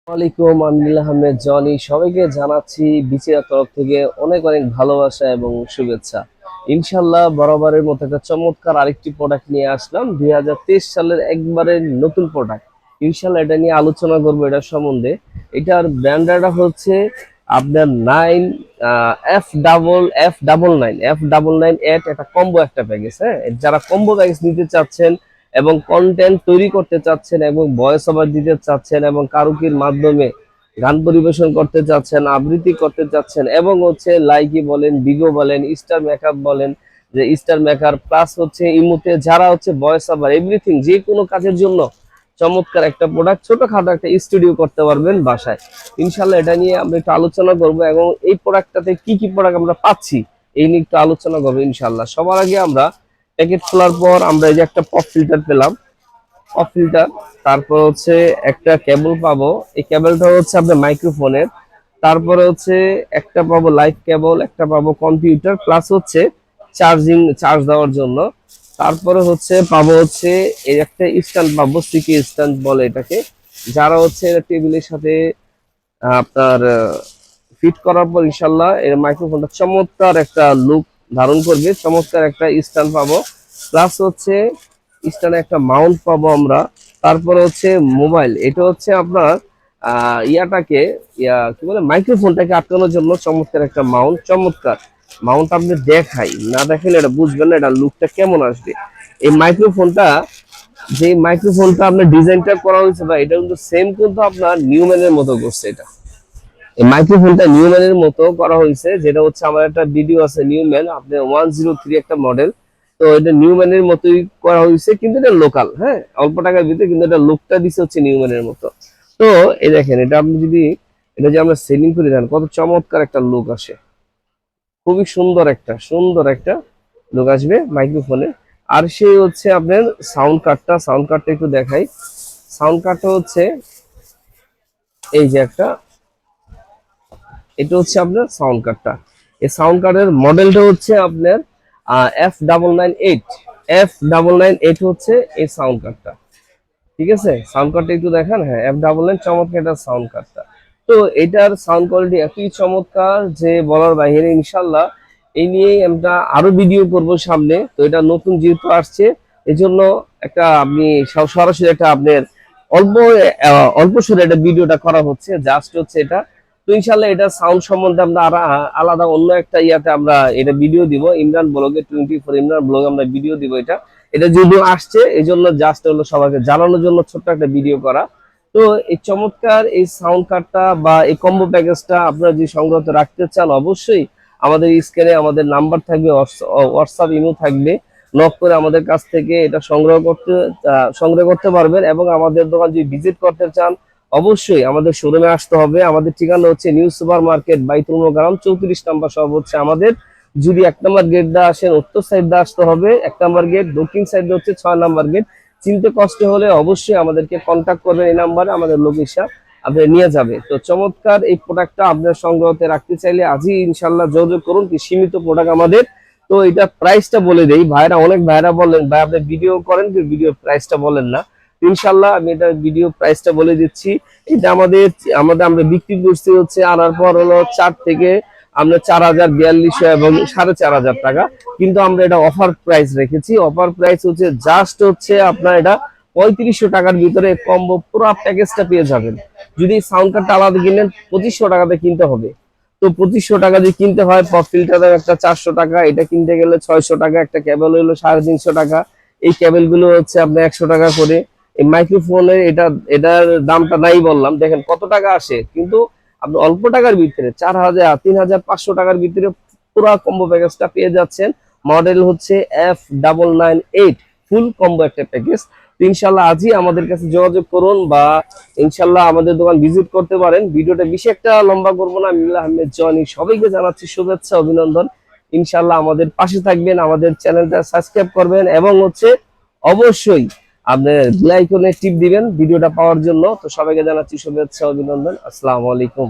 ওয়ালাইকুম আমিনুল আহমেদ জনি সবাইকে জানাচ্ছি বিচিরা তরফ থেকে অনেক অনেক ভালোবাসা এবং শুভেচ্ছা। ইনশাল্লাহ বরাবরের মতো একটা চমৎকার আরেকটি প্রোডাক্ট নিয়ে আসলাম 2023 সালের একবারে নতুন প্রোডাক্ট। ইনশাল্লাহ এটা নিয়ে আলোচনা করবো এটা সম্বন্ধে। এটার ব্র্যান্ডটা হচ্ছে আপনার F99 একটা কম্বো একটা প্যাকেজ। হ্যাঁ, যারা কম্বো প্যাকেজ নিতে চাচ্ছেন এবং কন্টেন্ট তৈরি করতে চাচ্ছেন এবং ভয়েস ওভার দিতে চাচ্ছেন এবং কারুকির মাধ্যমে গান পরিবেশন করতে চাচ্ছেন, আবৃত্তি করতে চাচ্ছেন এবং হচ্ছে লাইকি বলেন, বিগো বলেন, স্টার মেকআপ বলেন, যে স্টার মেকার প্লাস হচ্ছে ইমুতে যারা হচ্ছে ভয়েস ওভার এভরিথিং যে কোনো কাজের জন্য চমৎকার একটা প্রোডাক্ট, ছোটখাটো একটা স্টুডিও করতে পারবেন বাসায়। ইনশাল্লাহ এটা নিয়ে আমরা একটু আলোচনা করবো এবং এই প্রোডাক্টটাতে কি কি প্রোডাক্ট আমরা পাচ্ছি এই নিয়ে একটু আলোচনা করবো ইনশাল্লাহ। সবার আগে আমরা প্যাকেট খোলার পর আমরা এই যে একটা পপ ফিল্টার পেলাম, পপ ফিল্টার। তারপর হচ্ছে একটা কেবল পাবো, এই কেবলটা হচ্ছে আপনার মাইক্রোফোনের। তারপরে হচ্ছে একটা পাবো লাইভ কেবল, একটা পাবো কম্পিউটার প্লাস হচ্ছে চার্জ দেওয়ার জন্য। তারপরে হচ্ছে পাবো হচ্ছে এই একটা স্ট্যান্ড পাবো, সিকি স্ট্যান্ড বলে এটাকে, যারা হচ্ছে টেবিলের সাথে আপনার ফিট করার পর ইনশাল্লাহ এর মাইক্রোফোনটা চমৎকার একটা লুক ধারণ করবে। চমৎকার একটা স্ট্যান্ড পাবো প্লাস হচ্ছে স্ট্যান্ডে একটা মাউন্ট পাবো আমরা। তারপরে হচ্ছে মোবাইল, এটা হচ্ছে আপনার ইয়াটাকে কি বলে মাইক্রোফোনটাকে আটকানোর জন্য চমৎকার একটা মাউন্ট। চমৎকার মাউন্ট আপনি দেখাই না দেখালে এটা বুঝবেন না এটা লুকটা কেমন আসবে। এই মাইক্রোফোনটা, যে মাইক্রোফোনটা আপনার ডিজাইনটা করা হয়েছে বা এটা কিন্তু সেম কিন্তু আপনার নিউম্যানের মতো করছে। এটা এই মাইক্রোফোনটা নিউম্যানের মতো করা হয়েছে, যেটা হচ্ছে আমার একটা ভিডিও আছে নিউম্যান আপনার 103 একটা মডেল। তো এটা নিউম্যানের মতোই করা হয়েছে কিন্তু এটা লোকাল। হ্যাঁ, অল্প টাকার ভিতরে কিন্তু এটা লুকটা দিচ্ছে হচ্ছে নিউম্যানের মতো। তো এই দেখেন এটা আপনি যদি এটা যে আমরা সেলিং করে দেন কত চমৎকার একটা লুক আসে, খুবই সুন্দর একটা লুক আসবে মাইক্রোফোনে। আর সেই হচ্ছে আপনার সাউন্ড কার্ডটা একটু দেখাই। সাউন্ড কার্ডটা হচ্ছে এই যে একটা, এটা হচ্ছে আপনার সাউন্ড কার্ডটা। এই সাউন্ড কার্ডের মডেলটা হচ্ছে আপনার F998। F998 হচ্ছে এই সাউন্ড কার্ডটা। ঠিক আছে, সাউন্ড কার্ডটা একটু দেখান। হ্যাঁ, F99 চমৎকার এটা সাউন্ড কার্ডটা। তো এটার সাউন্ড কোয়ালিটি এতই চমৎকার যে বলার বাইরে। ইনশাল্লাহ এই নিয়ে আমরা আরো ভিডিও করব সামনে। তো এটা নতুন যেহেতু আসছে এই জন্য একটা আপনি সরাসরি একটা আপনার অল্প অল্প সরে একটা ভিডিওটা করা হচ্ছে, জাস্ট হচ্ছে এটা। তো ইনশাল্লাহ এটা সাউন্ড সম্বন্ধে আমরা আলাদা অন্য একটা ইয়াতে আমরা এটা ভিডিও দিব, ইমরান ব্লগে 24 ইমরান ব্লগে আমরা ভিডিও দিব। এটা এটা যদিও আসছে এই জন্য জাস্ট হলো সবাইকে জানানোর জন্য ছোট্ট একটা ভিডিও করা। তো এই চমৎকার এই সাউন্ড কার্ডটা বা এই কম্বো প্যাকেজটা আপনারা যদি সংগ্রহ রাখতে চান অবশ্যই আমাদের স্ক্রিনে আমাদের নাম্বার থাকবে, হোয়াটসঅ্যাপ ইমো থাকবে, নক করে আমাদের কাছ থেকে এটা সংগ্রহ করতে পারবেন। এবং আমাদের দোকান যদি ভিজিট করতে চান অবশ্যই আমাদের শোরুমে আসতে হবে। আমাদের ঠিকানা হচ্ছে নিউ সুপার মার্কেট বাইতুল মোকাররম 34 নম্বর সব হচ্ছে আমাদের। যদি 1 নম্বর গেট দিয়ে আসেন উত্তর সাইড দিয়ে আসতে হবে, 1 নম্বর গেট, দক্ষিণ সাইডে হচ্ছে 6 নম্বর গেট। চিনতে কষ্ট হলে অবশ্যই আমাদেরকে কন্ট্যাক্ট করবেন, এই নাম্বারে আমাদের লোক এসে আপনি নিয়ে যাবে। তো চমৎকার এই প্রোডাক্টটা আপনার সংগ্রহতে রাখতে চাইলে আজই ইনশাল্লাহ যোগাযোগ করুন। কি সীমিত প্রোডাক্ট আমাদের। তো এটা প্রাইসটা বলে দেই, অনেক ভাইরা বলেন ভাই আপনি ভিডিও করেন কি ভিডিও প্রাইসটা বলেন না। ইনশাল্লাহ আমি এটা ভিডিও প্রাইসটা বলে দিচ্ছি। এটা আমরা বিক্রি করছি হচ্ছে আনার পর হলো 4 থেকে আমরা 4042 এবং 4500 টাকা, কিন্তু আমরা এটা অফার প্রাইস রেখেছি। অফার প্রাইস হচ্ছে জাস্ট হচ্ছে আপনার এটা 3500 টাকার ভিতরে কম্বো পুরো প্যাকেজটা পেয়ে যাবেন। যদি সাউন্ড কার্ডটা আলাদা কিনেন 2500 টাকাতে কিনতে হবে। তো 2500 টাকা দিয়ে কিনতে হয়। পপ ফিল্টারের একটা 400 টাকা, এটা কিনতে গেলে 600 টাকা, একটা কেবল হলো 350 টাকা। এই কেবল গুলো হচ্ছে আপনার 100 টাকা করে। এই মাইক্রোফোনের এটার দামটা নাই বললাম, দেখেন কত টাকা আসে, কিন্তু আপনি অল্প টাকার ভিতরে 4000 3500 টাকার ভিতরে পুরো কম্বো প্যাকেজটা পেয়ে যাচ্ছেন। মডেল হচ্ছে F998 ফুল কম্বো একটা প্যাকেজ। ইনশাল্লাহ আজই আমাদের কাছে যোগাযোগ করুন বা ইনশাল্লাহ আমাদের দোকান ভিজিট করতে পারেন। ভিডিওটা বেশি একটা লম্বা করবো না। আমিনুল আহমেদ জনি সবাইকে জানাচ্ছি শুভেচ্ছা, অভিনন্দন। ইনশাল্লাহ আমাদের পাশে থাকবেন, আমাদের চ্যানেলটা সাবস্ক্রাইব করবেন এবং হচ্ছে অবশ্যই আপনি বেল আইকনে টিপ দিবেন ভিডিওটা পাওয়ার জন্য। তো সবাইকে জানাচ্ছি শুভেচ্ছা, অভিনন্দন। আসসালামু আলাইকুম।